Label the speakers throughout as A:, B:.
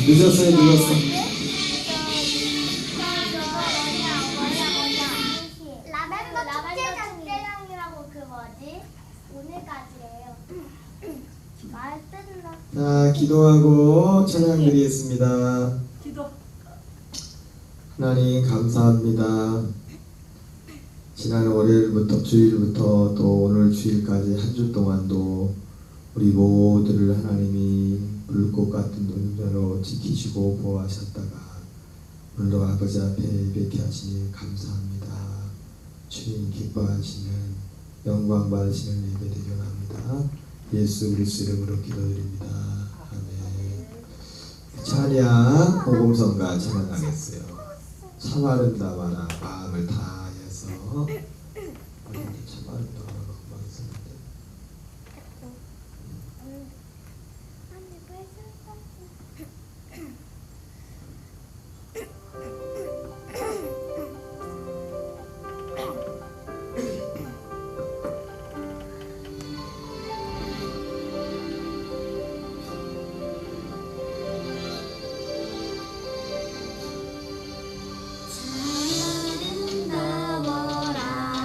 A: 늦었어.
B: 라벤더 축제장이라고 그 뭐지? 오늘까지예요. 말 뜯는다.
A: 자, 기도하고 찬양 드리겠습니다.
C: 기도.
A: 하나님 감사합니다. 지난 월요일부터 주일부터 또 오늘 주일까지 한 주 동안도 우리 모두를 하나님이 불꽃 같은 눈으로 지키시고 보호하셨다가 오늘도 아버지 앞에 예배케 하시니 감사합니다. 주님 기뻐하시는 영광 받으시는 예배 되기 원합니다. 예수 그리스도 이름으로 기도드립니다. 아멘. 찬양 복음성가 찬양하겠어요. 참 아름다워라 마음을 다해서. 참 아름다워라 금방 있었는데.
B: 아름다워라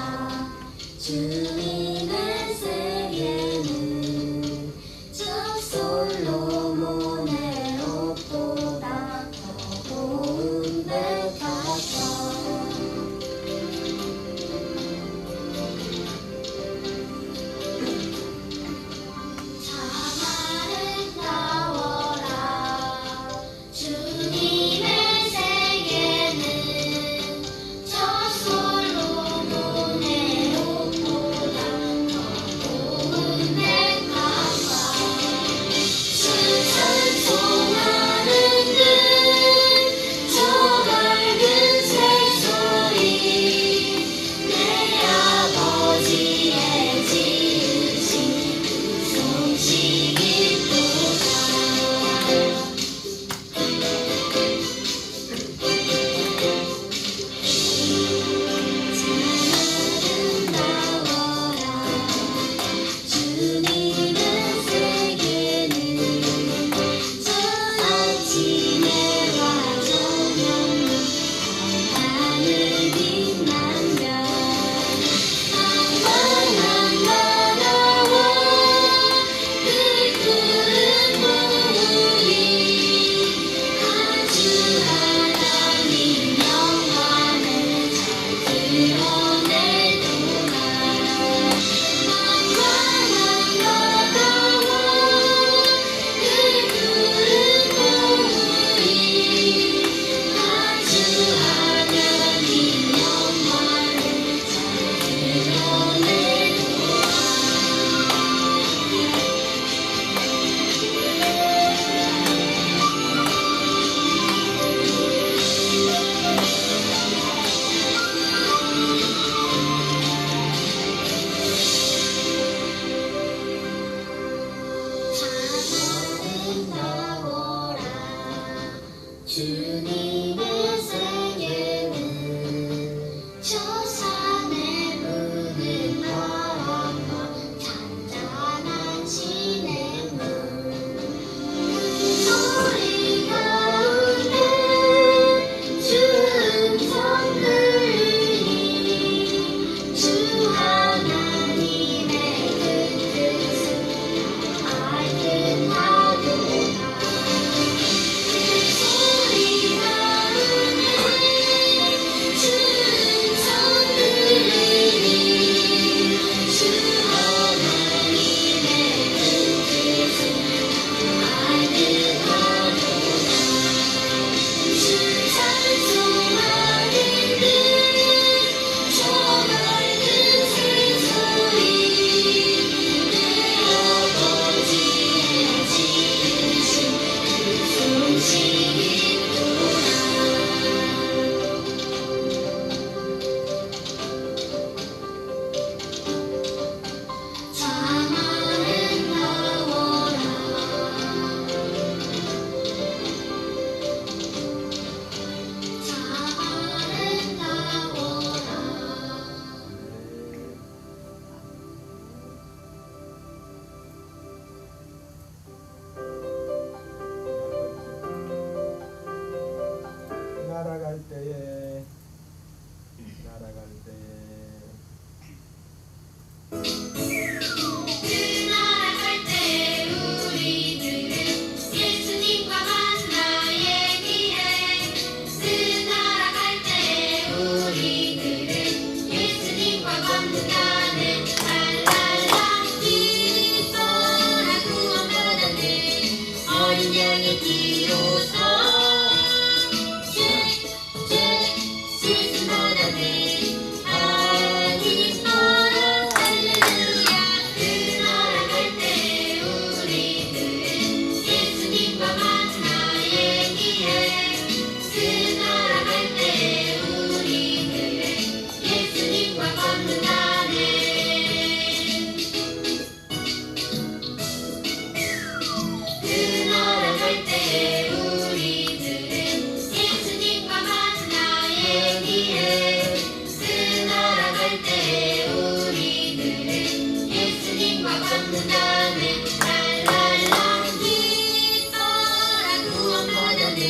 C: 걷는다네 랄랄라 기뻐라 구원받았네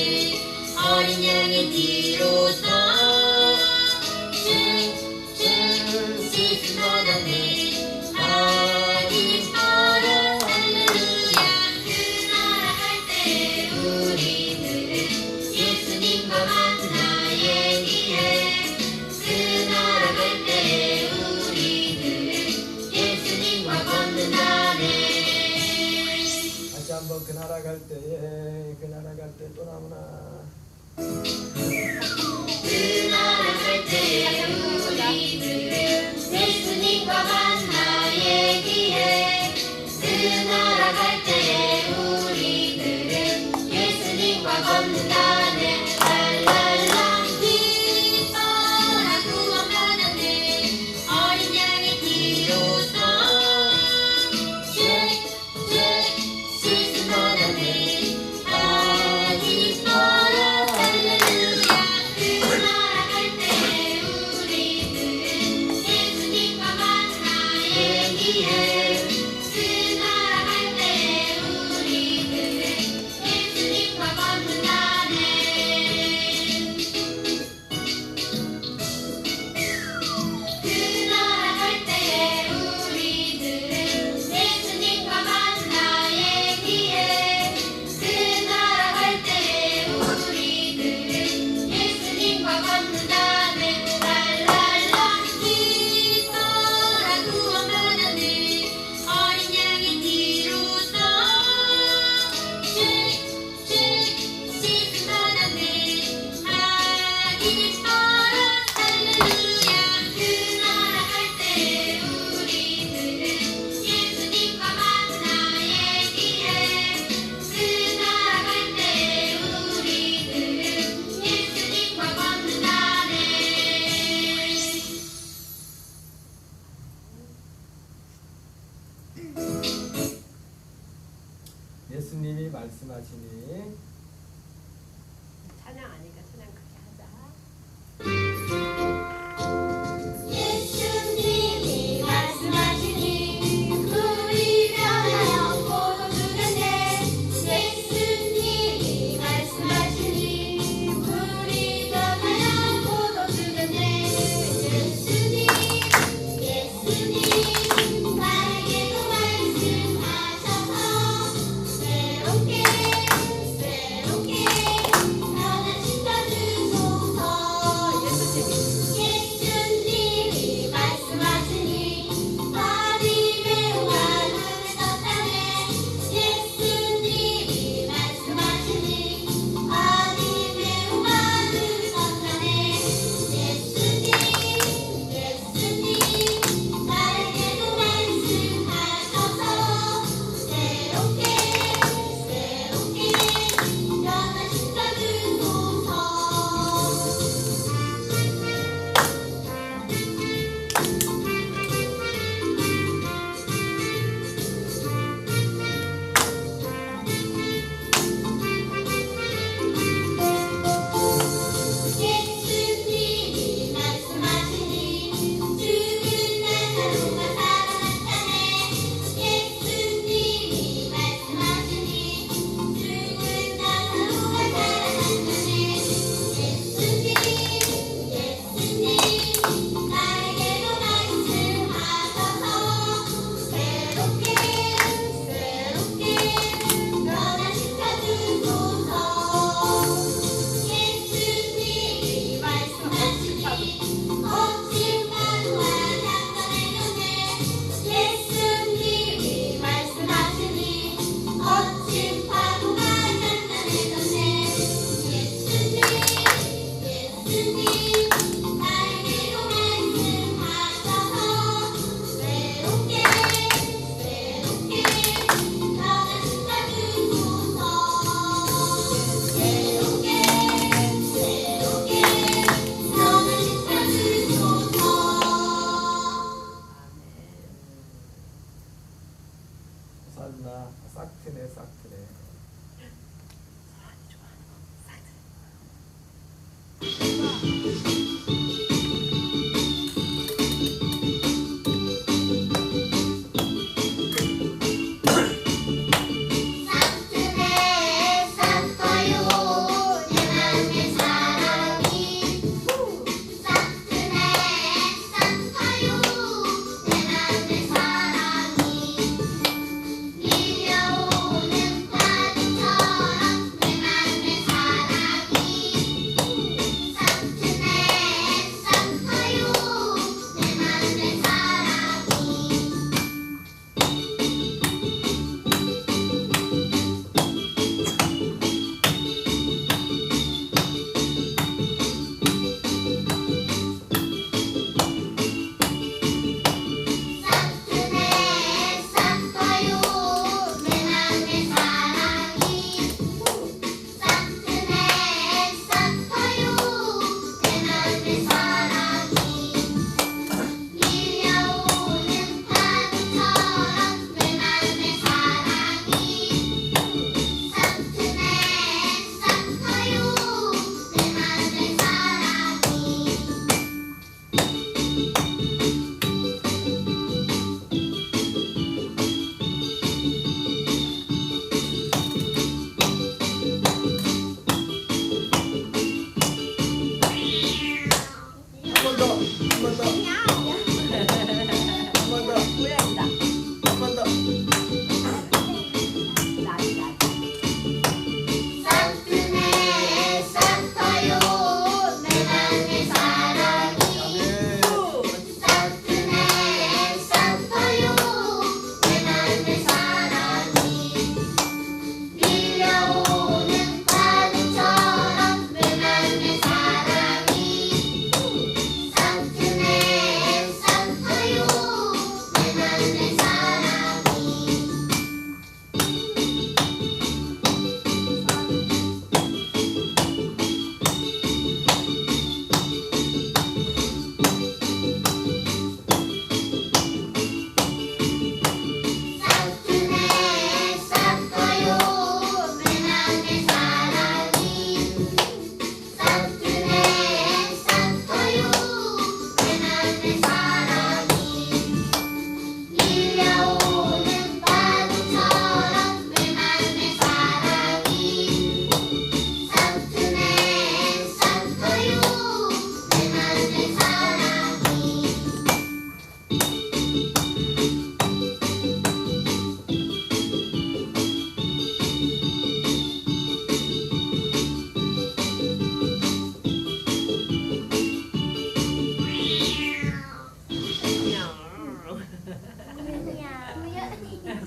C: 어린 양의 뒤로서 쭉 시승 받았네 아 기뻐라 할렐루야 그 나라 갈 때 우리들은 예수님과 만나 얘기해 그 나라 갈 때 우리들은 예수님과 걷는다네
D: 다시 한번 그 나라 갈 때에 그 나라 갈 때 또 나무나
C: 그 나라 갈 때 우리들은 예수님과 만나 얘기해 그 나라 갈 때 우리들은 예수님과 걷는다네 랄랄라 기뻐라 구원받았네 어린 양의 뒤로서 시승 받았네 아 기뻐라 할렐루야 그 나라 갈 때 우리들은 예수님과 만나 얘기해 그 나라 갈 때 우리들은 예수님과 걷는다네 그 나라 갈 때 우리들은 예수님과 만나 얘기해 그 나라 갈 때 우리들은 예수님과 걷는다네 랄랄라 기뻐라 구원받았네 어린 양의 뒤로서 시승 받았네 아 기뻐라 할렐루야 그 나라 갈 때 우리들은 예수님과 만나 얘기해 그 나라 갈 때 우리들은 예수님과 걷는다네
D: 예수님이 말씀하시니
E: 찬양 아니까 찬양 그렇게 하자.
C: 예수님이 말씀하시니 우리 변하여 포도주겠네 예수님이 말씀하시니 우리 변하여 포도주겠네 예수님 나에게도 말씀하셔서 새롭게 변화시켜 주소서 예수님이 말씀하시니 발이 매우 하늘에 떴다네 예수님이 말씀하시니 발이 매우 하늘에 떴다네 예수님 나에게도 말씀하셔서 새롭게 변화시켜 주소서 예수님이 말씀하시니 죽은 나사로가 살아났다네 예수님이 말씀하시니 죽은 나사로가 살아났다네 예수님 나에게도 말씀하셔서 새롭게 변화시켜 주소서 예수님이 말씀하시니 거친 파도가 잠깐해졌네 예수님이 말씀하시니 거친 파도가 잠깐해졌네 예수님 나에게도 말씀하셔서 새롭게 변화시켜 주소서 새롭게 변화시켜 주소서
D: 살나 싹트네 싹트네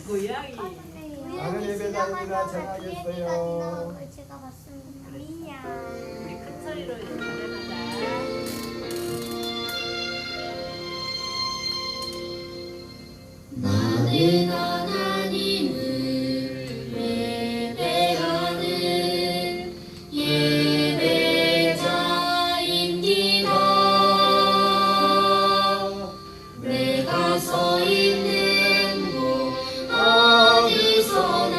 E: 고양이.
D: 나는 예배당이라 전하겠어요.
B: 제가 봤습니다. 미냐.
E: 우리 큰 소리로 찬양하자.
C: 나는 하나님을 예배하는 예배자입니다. 내가 서 있는 곳 어디서나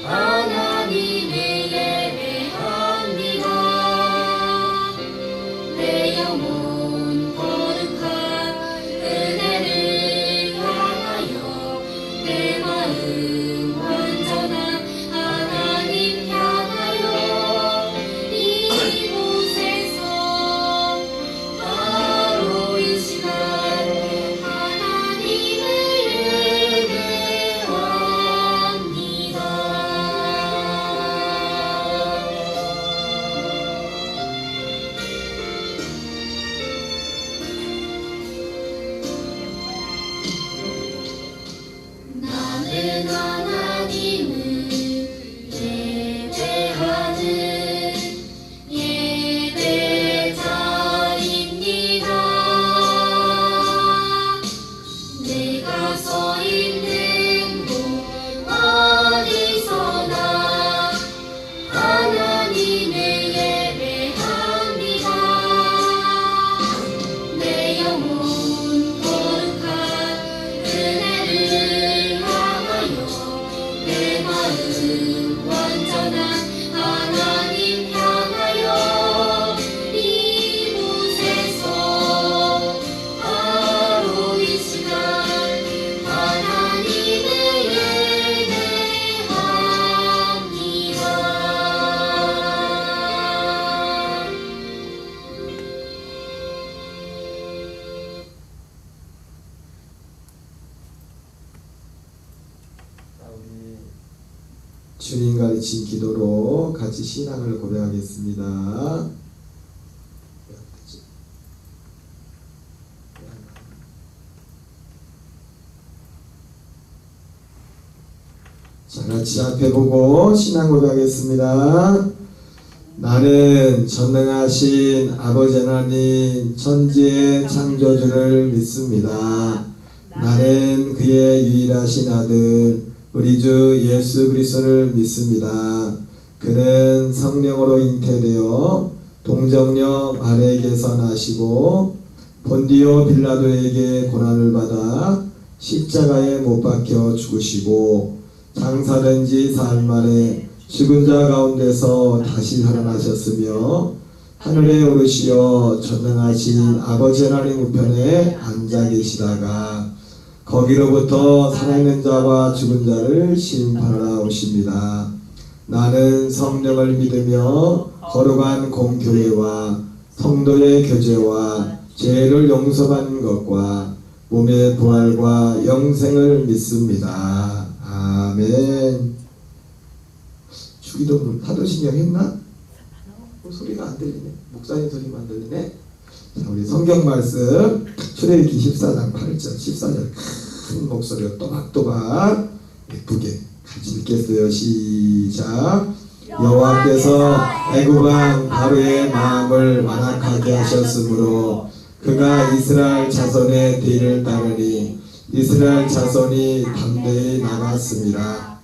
C: 하나님을 예배합니다. 내 영혼 거룩한 은혜를 향하여 내 마음 완전한 하나님 향하여 이곳에서 바로 이 시간 하나님을 예배합니다. 나는 하나님을 예배하는 예배자입니다. 내가 서 있는 곳 어디서나 하나님을 예배합니다. 내 영혼 거룩한 은혜를 향하여 내 마음 완전한 하나님 향하여 이곳에서 바로 이 시간 하나님을 예배합니다.
D: 자, 우리
A: 주님 가르친 기도로 같이 신앙을 고백하겠습니다. 자, 같이 앞에 보고 신앙 고백하겠습니다. 나는 전능하신 아버지 하나님 천지의 창조주를 믿습니다. 나는 그의 유일하신 아들 우리 주 예수 그리스도를 믿습니다. 그는 성령으로 잉태되어 동정녀 마리아에게서 나시고 본디오 빌라도에게 고난을 받아 십자가에 못 박혀 죽으시고 장사된 지 사흘 만에 죽은 자 가운데서 다시 살아나셨으며 하늘에 오르시어 전능하신 아버지 하나님 우편에 앉아 계시다가 거기로부터 살아있는 자와 죽은 자를 심판하러 오십니다. 나는 성령을 믿으며 거룩한 공교회와 성도의 교제와 죄를 용서받는 것과 몸의 부활과 영생을 믿습니다. 아멘. 주기도 파도신경 했나? 소리가 안 들리네. 목사님 소리만 들리네. 자, 우리 성경 말씀 출애굽기 14장 8절 14절 큰 목소리로 또박또박 예쁘게 같이 읽겠어요. 시작. 여호와께서 애굽 왕 바로의 마음을 완악하게 하셨으므로 그가 이스라엘 자손의 뒤를 따르니 이스라엘 자손이 담대히 나갔습니다.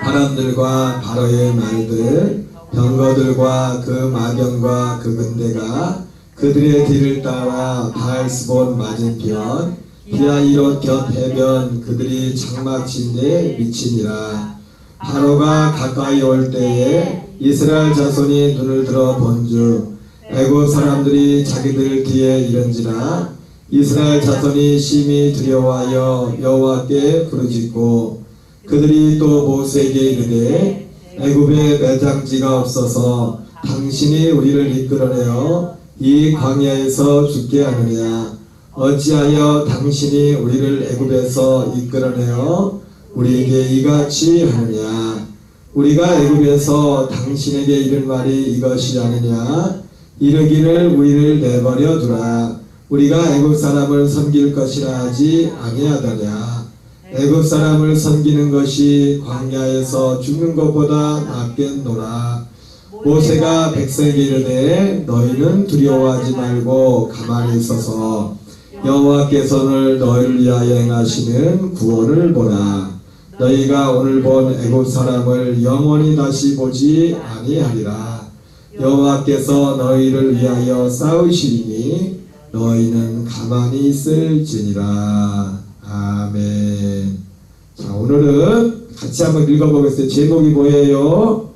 A: 바람들과 바로의 말들 병거들과 그 마병과 그 군대가 그들의 뒤를 따라 바알스본 맞은편 비아이롯 곁 해변 그들이 장막진대에 미치니라. 바로가 가까이 올 때에 이스라엘 자손이 눈을 들어 본즉 애굽 사람들이 자기들 뒤에 이른지라. 이스라엘 자손이 심히 두려워하여 여호와께 부르짖고 그들이 또 모세에게 이르되 애굽에 매장지가 없어서 당신이 우리를 이끌어내어 이 광야에서 죽게 하느냐. 어찌하여 당신이 우리를 애굽에서 이끌어내어 우리에게 이같이 하느냐. 우리가 애굽에서 당신에게 이른 말이 이것이 아니냐. 이르기를 우리를 내버려 두라. 우리가 애굽 사람을 섬길 것이라 하지 아니하더냐. 애굽 사람을 섬기는 것이 광야에서 죽는 것보다 낫겠노라. 모세가 백성에게 이르되 너희는 두려워하지 말고 가만히 있어서 여호와께서 오늘 너희를 위하여 행하시는 구원을 보라. 너희가 오늘 본 애굽 사람을 영원히 다시 보지 아니하리라. 여호와께서 너희를 위하여 싸우시리니 너희는 가만히 있을지니라. 아멘. 자, 오늘은 같이 한번 읽어보겠습니다. 제목이 뭐예요?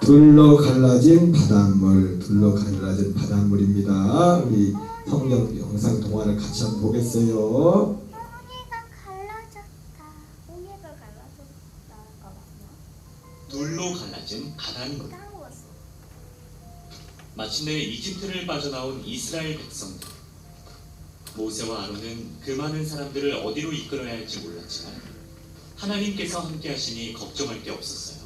A: 둘로 갈라진 바닷물. 둘로 갈라진 바닷물입니다. 우리 성경 영상 동화를 같이 한번 보겠어요.
B: 홍해가 갈라졌다. 홍해가 갈라졌다가 맞나?
F: 둘로 갈라진 바닷물.
B: 까먹었어.
F: 마침내 이집트를 빠져나온 이스라엘 백성들. 모세와 아론은 그 많은 사람들을 어디로 이끌어야 할지 몰랐지만 하나님께서 함께 하시니 걱정할 게 없었어요.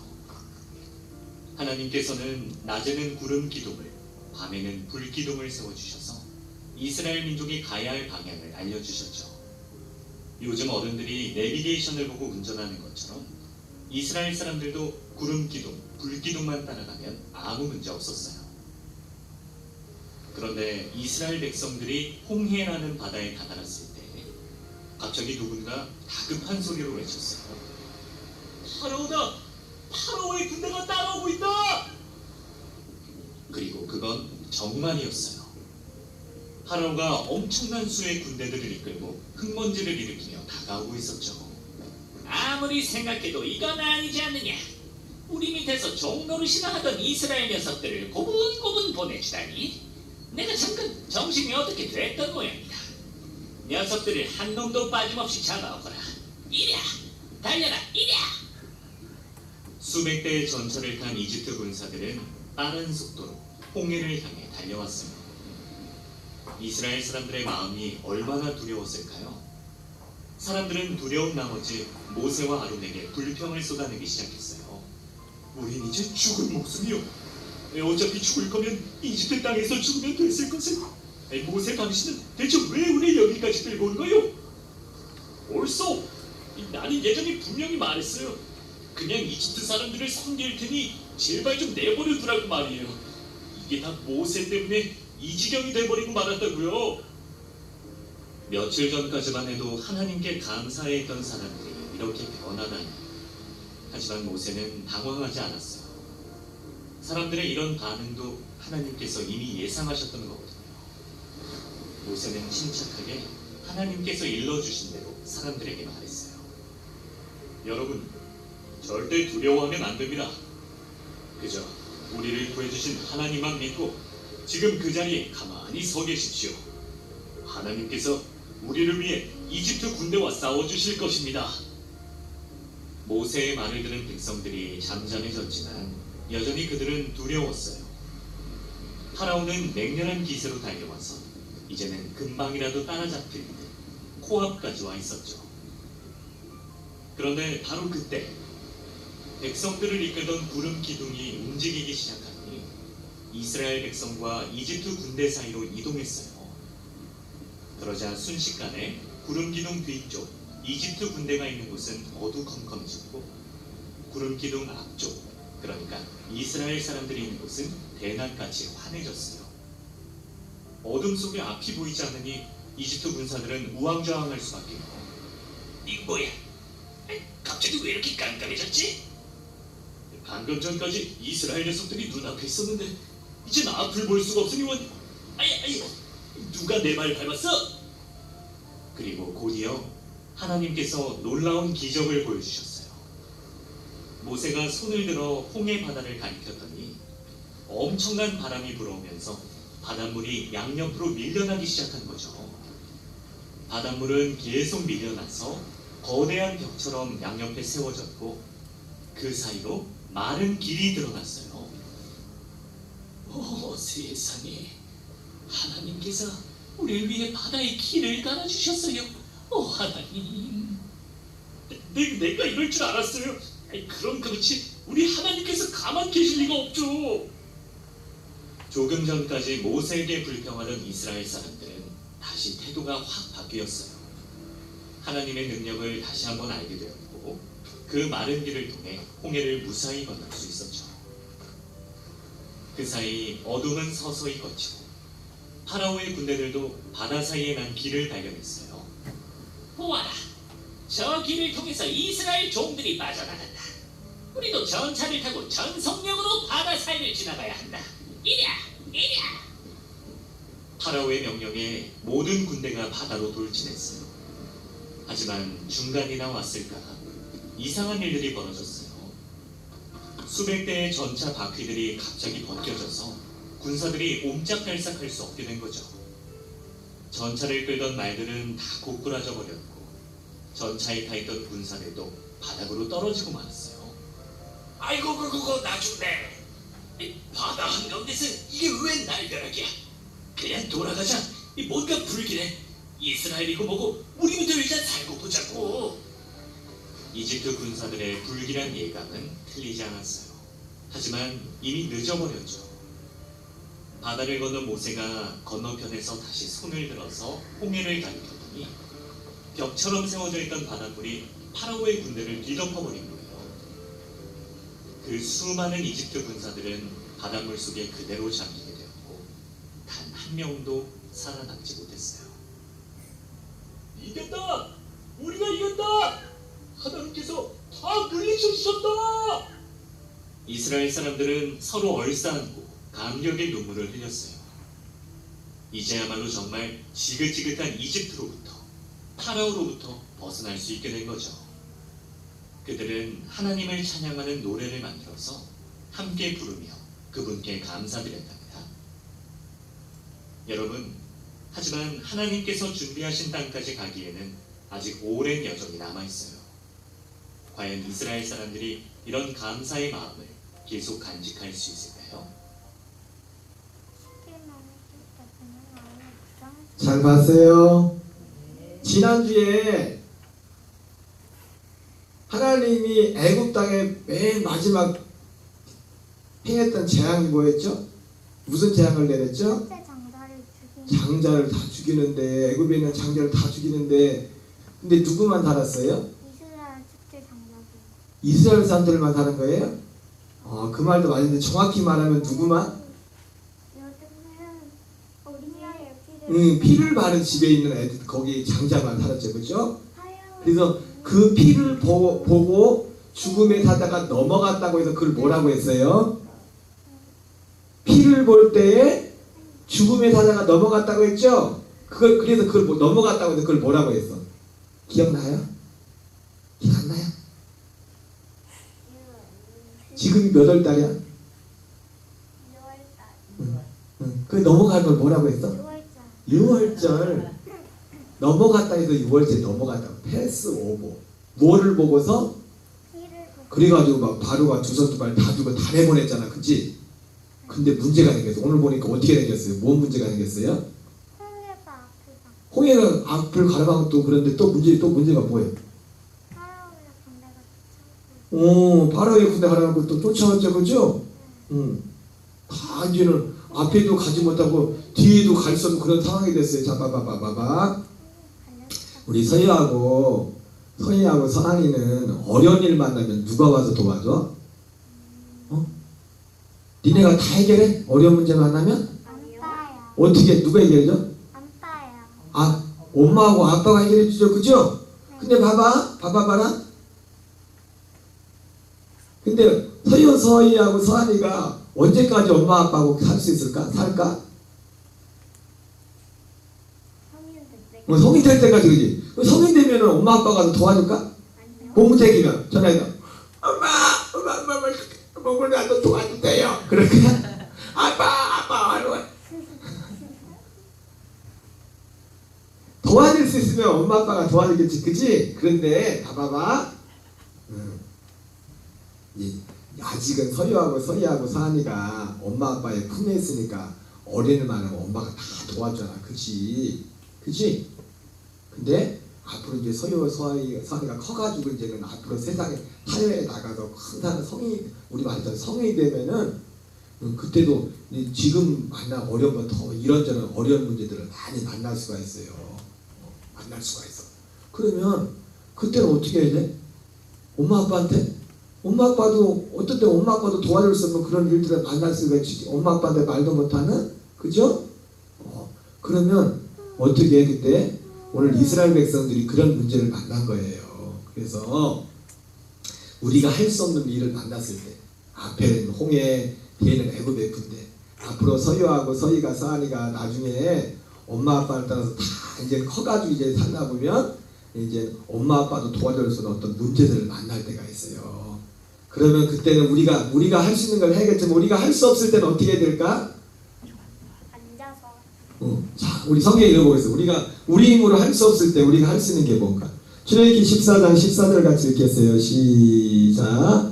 F: 하나님께서는 낮에는 구름 기둥을, 밤에는 불 기둥을 세워주셔서 이스라엘 민족이 가야 할 방향을 알려주셨죠. 요즘 어른들이 내비게이션을 보고 운전하는 것처럼 이스라엘 사람들도 구름 기둥, 불 기둥만 따라가면 아무 문제 없었어요. 그런데 이스라엘 백성들이 홍해라는 바다에 다다랐을 때 갑자기 누군가 다급한 소리로 외쳤어요. 파라오다! 파라오의 군대가 따라오고 있다! 그리고 그건 정말이었어요. 파라오가 엄청난 수의 군대들을 이끌고 흙먼지를 일으키며 다가오고 있었죠.
G: 아무리 생각해도 이건 아니지 않느냐. 우리 밑에서 종노릇이나 하던 이스라엘 녀석들을 고분고분 보내주다니. 내가 잠깐 정신이 어떻게 됐던 모양이다. 녀석들을 한 놈도 빠짐없이 잡아오거라. 이랴! 달려라! 이랴!
F: 수백 대의 전차를 탄 이집트 군사들은 빠른 속도로 홍해를 향해 달려왔습니다. 이스라엘 사람들의 마음이 얼마나 두려웠을까요? 사람들은 두려움 나머지 모세와 아론에게 불평을 쏟아내기 시작했어요. 우린 이제 죽은 목숨이요. 어차피 죽을 거면 이집트 땅에서 죽으면 됐을 것을. 모세 당신은 대체 왜 우리 여기까지 들고 온 거요? 옳소. 나는 예전에 분명히 말했어요. 그냥 이집트 사람들을 섬길 테니 제발 좀 내버려 두라고 말이에요. 이게 다 모세 때문에 이 지경이 돼버리고 말았다고요. 며칠 전까지만 해도 하나님께 감사했던 사람들이 이렇게 변하다니. 하지만 모세는 당황하지 않았어요. 사람들의 이런 반응도 하나님께서 이미 예상하셨던 거거든요. 모세는 침착하게 하나님께서 일러주신 대로 사람들에게 말했어요. 여러분, 절대 두려워하면 안 됩니다. 그저 우리를 구해주신 하나님만 믿고 지금 그 자리에 가만히 서 계십시오. 하나님께서 우리를 위해 이집트 군대와 싸워주실 것입니다. 모세의 말을 들은 백성들이 잠잠해졌지만 여전히 그들은 두려웠어요. 파라오는 맹렬한 기세로 달려와서 이제는 금방이라도 따라잡힐 듯 코앞까지 와 있었죠. 그런데 바로 그때 백성들을 이끌던 구름 기둥이 움직이기 시작하니 이스라엘 백성과 이집트 군대 사이로 이동했어요. 그러자 순식간에 구름 기둥 뒤쪽 이집트 군대가 있는 곳은 어두컴컴해졌고 구름 기둥 앞쪽, 그러니까 이스라엘 사람들이 있는 곳은 대낮같이 환해졌어요. 어둠 속에 앞이 보이지 않으니 이집트 군사들은 우왕좌왕할 수밖에.
G: 이거 뭐야? 갑자기 왜 이렇게 깜깜해졌지?
F: 방금 전까지 이스라엘 녀석들이 눈앞에 있었는데 이젠 앞을 볼 수가 없으니
G: 아이, 누가 내 말 밟았어?
F: 그리고 곧이어 하나님께서 놀라운 기적을 보여주셨어요. 모세가 손을 들어 홍해 바다를 가리켰더니 엄청난 바람이 불어오면서 바닷물이 양옆으로 밀려나기 시작한 거죠. 바닷물은 계속 밀려나서 거대한 벽처럼 양옆에 세워졌고 그 사이로 마른 길이 드러났어요.
G: 오, 세상에. 하나님께서 우리를 위해 바다에 길을 깔아주셨어요. 오, 하나님.
F: 내가 이럴 줄 알았어요. 그럼 그렇지 우리 하나님께서 가만 계실 리가 없죠. 조금 전까지 모세에게 불평하던 이스라엘 사람들은 다시 태도가 확 바뀌었어요. 하나님의 능력을 다시 한번 알게 되었고 그 마른 길을 통해 홍해를 무사히 건널 수 있었죠. 그 사이 어둠은 서서히 걷히고 파라오의 군대들도 바다 사이에 난 길을 발견했어요.
G: 보아라, 저 길을 통해서 이스라엘 종들이 빠져나간다. 우리도 전차를 타고 전속력으로 바다 사이를 지나가야 한다. 이랴, 이랴.
F: 파라오의 명령에 모든 군대가 바다로 돌진했어요. 하지만 중간이나 왔을까 이상한 일들이 벌어졌어요. 수백 대의 전차 바퀴들이 갑자기 벗겨져서 군사들이 옴짝달싹할 수 없게 된 거죠. 전차를 끌던 말들은 다 고꾸라져 버렸고 전차에 타있던 군사들도 바닥으로 떨어지고 말았어요.
G: 아이고 그거 나 죽네. 이 바다 한가운데서 이게 웬 날벼락이야. 그냥 돌아가자. 이 뭔가 불길해. 이스라엘이고 뭐고 우리부터 일단 살고 보자고.
F: 이집트 군사들의 불길한 예감은 틀리지 않았어요. 하지만 이미 늦어버렸죠. 바다를 건넌 모세가 건너편에서 다시 손을 들어서 홍해를 가리켰더니 벽처럼 세워져 있던 바닷물이 파라오의 군대를 뒤덮어버린 거예요. 그 수많은 이집트 군사들은 바닷물 속에 그대로 잠기게 되었고 단 한 명도 살아남지 못했어요.
G: 이겼다! 우리가 이겼다! 하나님께서 다 물리쳐주셨다!
F: 이스라엘 사람들은 서로 얼싸안고 감격의 눈물을 흘렸어요. 이제야말로 정말 지긋지긋한 이집트로부터 파라오로부터 벗어날 수 있게 된 거죠. 그들은 하나님을 찬양하는 노래를 만들어서 함께 부르며 그분께 감사드렸답니다. 여러분, 하지만 하나님께서 준비하신 땅까지 가기에는 아직 오랜 여정이 남아있어요. 과연 이스라엘 사람들이 이런 감사의 마음을 계속 간직할 수 있을까요?
A: 잘 봤어요. 지난주에 하나님이 애굽 땅에 맨 마지막 행했던 재앙이 뭐였죠? 무슨 재앙을 내렸죠?
B: 첫째 장자를 죽인
A: 장자를 다 죽이는데, 애굽에 있는 장자를 다 죽이는데, 근데 누구만 살았어요?
B: 이스라엘 첫째 장자들.
A: 이스라엘 사람들만 사는 거예요? 그 말도 맞는데 정확히 말하면 누구만?
B: 요즘은 어린이의
A: 피를 바른 집에 있는 애들, 거기 장자만 살았죠, 그렇죠? 그래서 그 피를 보고 죽음에 사다가 넘어갔다고 해서 그걸 뭐라고 했어요? 피를 볼 때에 죽음에 사다가 넘어갔다고 했죠? 그래서 그걸 넘어갔다고 해서 그걸 뭐라고 했어? 기억나요? 기억 안 나요? 지금이 몇 월 달이야?
B: 6월달.
A: 그 넘어간 걸 뭐라고 했어?
B: 6월달.
A: 6월절. 넘어갔다 해서 6월째 넘어갔다. 패스 오버. 뭐를 보고서?
B: 피를 보고
A: 그래가지고 막 바로가 두 손 두 발 다 주고 다 내보냈잖아, 그치? 근데 문제가 생겼어. 오늘 보니까 어떻게 생겼어요? 뭔 문제가 생겼어요?
B: 홍해가 아프다.
A: 홍해가 앞을 가로막은 또 그런데 또 문제가 뭐예요?
B: 파라오의 군대가 쫓아오고
A: 바로의 군대 가로막고 또 쫓아왔죠, 그죠? 다 이제는 앞에도 가지 못하고 뒤에도 갈 수 없는 그런 상황이 됐어요. 자, 봐봐.
B: 갈렸다.
A: 우리 서희하고 선한이는 어려운 일 만나면 누가 와서 도와줘? 니네가 다 해결해? 어려운 문제 만나면?
B: 안빠야.
A: 어떻게 누가 해결해줘?
B: 안빠야.
A: 엄마하고 아빠가 해결해주죠, 그죠? 근데 봐봐라. 근데 서희하고 서한이가 언제까지 엄마 아빠하고 살 수 있을까? 살까? 성인 될 때까지, 그지? 성인 되면 엄마 아빠가 도와줄까?
B: 아니요.
A: 고무택이면 전화해서 엄마 먹을 나도 도와주세요. 그럴까? 아빠 하는 거야. 도와줄 수 있으면 엄마 아빠가 도와주겠지, 그지? 그런데 봐봐. 아직은 서희하고 서한이가 엄마 아빠의 품에 있으니까 어린을 만하면 엄마가 다 도와주잖아, 그치? 근데 앞으로 이제 서한이가 커가지고 이제는 앞으로 세상에 사회에 나가서 큰 성인이, 우리 말했던 성인이 되면은 그때도 지금 만난 어려운 건 더 이런저런 어려운 문제들을 많이 만날 수가 있어요. 그러면 그때는 어떻게 해야 돼? 엄마 아빠한테? 엄마 아빠도 어떨 때 엄마 아빠도 도와줄 수 없는 그런 일들을 만날 수가 있지. 엄마 아빠한테 말도 못하는? 그죠? 그러면 어떻게 해 그때? 오늘 이스라엘 백성들이 그런 문제를 만난 거예요. 그래서 우리가 할 수 없는 일을 만났을 때 앞에는 홍해, 뒤에는 애굽 F인데 앞으로 서유하고 서희가 서한이가 나중에 엄마 아빠를 따라서 다 이제 커가지고 이제 살다 보면 이제 엄마 아빠도 도와줄 수 없는 어떤 문제들을 만날 때가 있어요. 그러면 그때는 우리가 할 수 있는 걸 해야겠지만 우리가 할 수 없을 때는 어떻게 해야 될까?
B: 앉아서.
A: 자, 우리 성경 읽어보겠습니다. 우리 힘으로 할 수 없을 때 우리가 할 수 있는 게 뭔가? 출애굽기 14장 14절 같이 읽겠어요. 시작.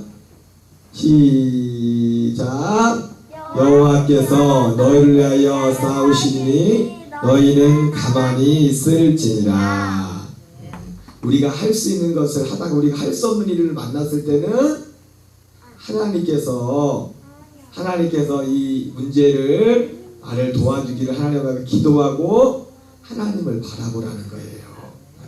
A: 여호와께서 너희를 위하여 싸우시니 너희는 가만히 있을지니라. 우리가 할 수 있는 것을 하다가 우리가 할 수 없는 일을 만났을 때는 하나님께서 이 문제를 나를 도와주기를 하나님 앞에 기도하고 하나님을 바라보라는 거예요.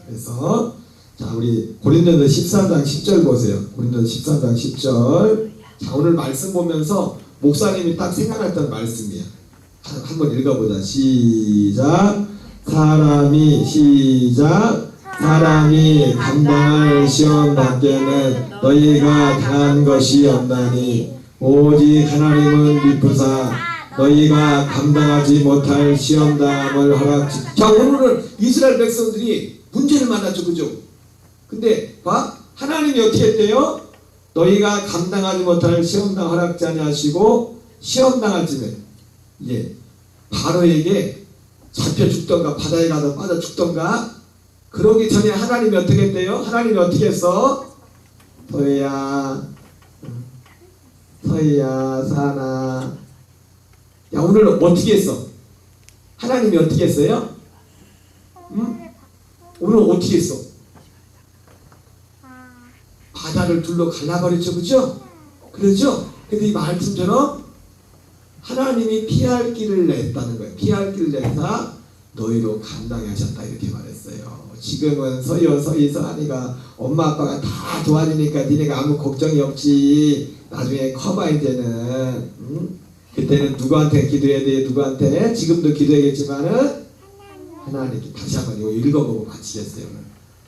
A: 그래서 자, 우리 고린도전서 13장 10절 보세요. 고린도전서 13장 10절. 자, 오늘 말씀 보면서 목사님이 딱 생각했던 말씀이야. 한번 읽어보자. 시작. 사람이 감당할 시험 밖에는 너희가 당한 것이 없나니 오직 하나님은 미쁘사 너희가 감당하지 못할 시험당함을 허락지. 자, 오늘은 이스라엘 백성들이 문제를 만났죠. 그죠? 근데 봐, 하나님이 어떻게 했대요? 너희가 감당하지 못할 시험당 허락지 아니하시고 시험당할 쯤에 바로에게 잡혀 죽던가 바다에 가서 빠져 죽던가 그러기 전에 하나님이 어떻게 했대요? 하나님이 어떻게 했어? 서희야 사나. 야, 오늘 어떻게 했어? 하나님이 어떻게 했어요? 응? 오늘 어떻게 했어? 바다를 둘러 갈라버렸죠. 그죠? 그러죠? 근데 이 말씀처럼 하나님이 피할 길을 냈다는 거예요. 피할 길을 내사 너희로 감당히 하셨다 이렇게 말했어요. 지금은 서희 서한이가 엄마 아빠가 다 도와주니까 니네가 아무 걱정이 없지. 나중에 커봐 이제는. 그때는 누구한테 기도해야 돼? 누구한테? 지금도 기도해야겠지만은 하나님께. 다시 한번 이거 읽어보고 마치겠어요.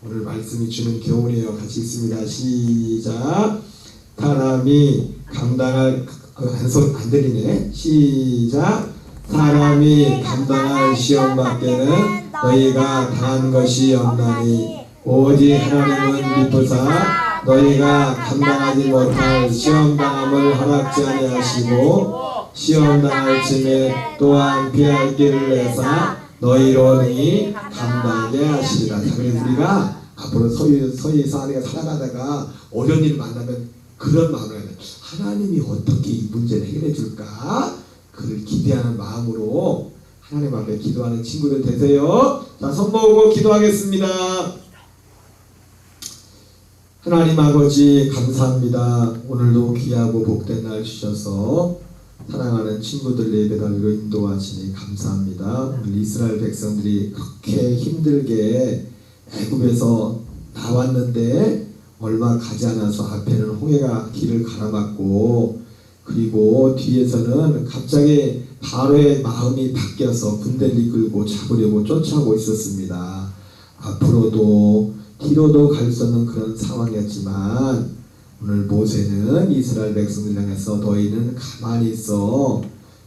A: 오늘 말씀이 주는 교훈이에요. 같이 읽습니다. 시작. 사람이 감당할 한손 안 들리네. 시작. 사람이 감당할 시험 밖에는 너희가 당한 것이 없나니 오직 하나님은 미쁘사 너희가 감당하지 못할 시험당함을 허락지 아니하시고 시험당할 즈음에 또한 피할 길을 내사 너희로 능히 감당하게 하시리라. 그래서 우리가 앞으로 서희 사안이가 살아가다가 어려운 일을 만나면 그런 마음으로 해야 돼. 하나님이 어떻게 이 문제를 해결해 줄까? 그를 기대하는 마음으로 하나님 앞에 기도하는 친구들 되세요. 자, 손 모으고 기도하겠습니다. 하나님 아버지 감사합니다. 오늘도 귀하고 복된 날 주셔서 사랑하는 친구들 예배드리고 인도하시니 감사합니다. 오늘 이스라엘 백성들이 그렇게 힘들게 애굽에서 나왔는데 얼마 가지 않아서 앞에는 홍해가 길을 가로막고 그리고 뒤에서는 갑자기 바로의 마음이 바뀌어서 군대를 이끌고 잡으려고 쫓아오고 있었습니다. 앞으로도 뒤로도 갈 수 없는 그런 상황이었지만 오늘 모세는 이스라엘 백성들 향해서 너희는 가만히 있어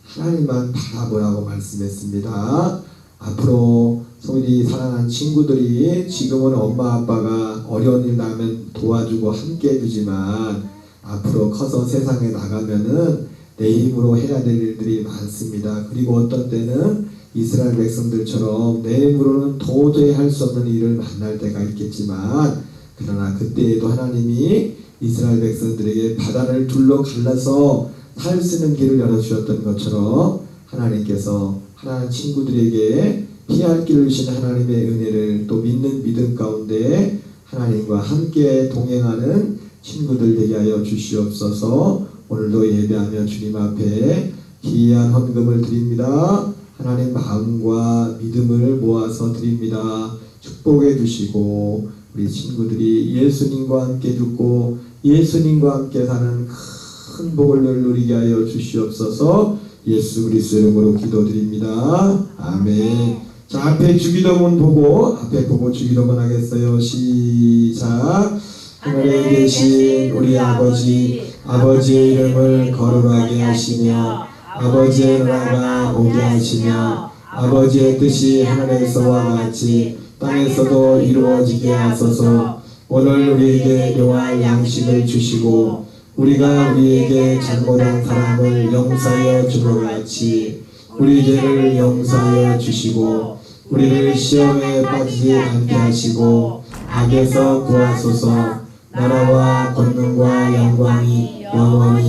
A: 하나님만 바라보라고 말씀했습니다. 앞으로 우리 사랑하는 친구들이 지금은 엄마 아빠가 어려운 일 나면 도와주고 함께 해주지만 앞으로 커서 세상에 나가면은 내 힘으로 해야 될 일들이 많습니다. 그리고 어떤 때는 이스라엘 백성들처럼 내 힘으로는 도저히 할 수 없는 일을 만날 때가 있겠지만 그러나 그때에도 하나님이 이스라엘 백성들에게 바다를 둘러 갈라서 살 수 있는 길을 열어주셨던 것처럼 하나님께서 하나님 친구들에게 피할 길을 주신 하나님의 은혜를 또 믿는 믿음 가운데 하나님과 함께 동행하는 친구들 되게 하여 주시옵소서. 오늘도 예배하며 주님 앞에 귀한 헌금을 드립니다. 하나님 마음과 믿음을 모아서 드립니다. 축복해 주시고 우리 친구들이 예수님과 함께 죽고 예수님과 함께 사는 큰 복을 누리게 하여 주시옵소서. 예수 그리스도 이름으로 기도드립니다. 아멘. 자, 앞에 주기도문 보고 주기도문 하겠어요. 시작. 하늘에 계신 우리 아버지의 이름을 거룩하게 하시며 아버지의 나라가 오게 하시며 아버지의 뜻이 하늘에서와 같이 땅에서도 이루어지게 하소서. 오늘 우리에게 일용할 양식을 주시고 우리가 우리에게 잘못한 사람을 용서하여 주는 것 같이 우리 죄를 용서하여 주시고 우리를 시험에 빠지지 않게 하시고 악에서 구하소서. 나라와 권능과 영광이 영원히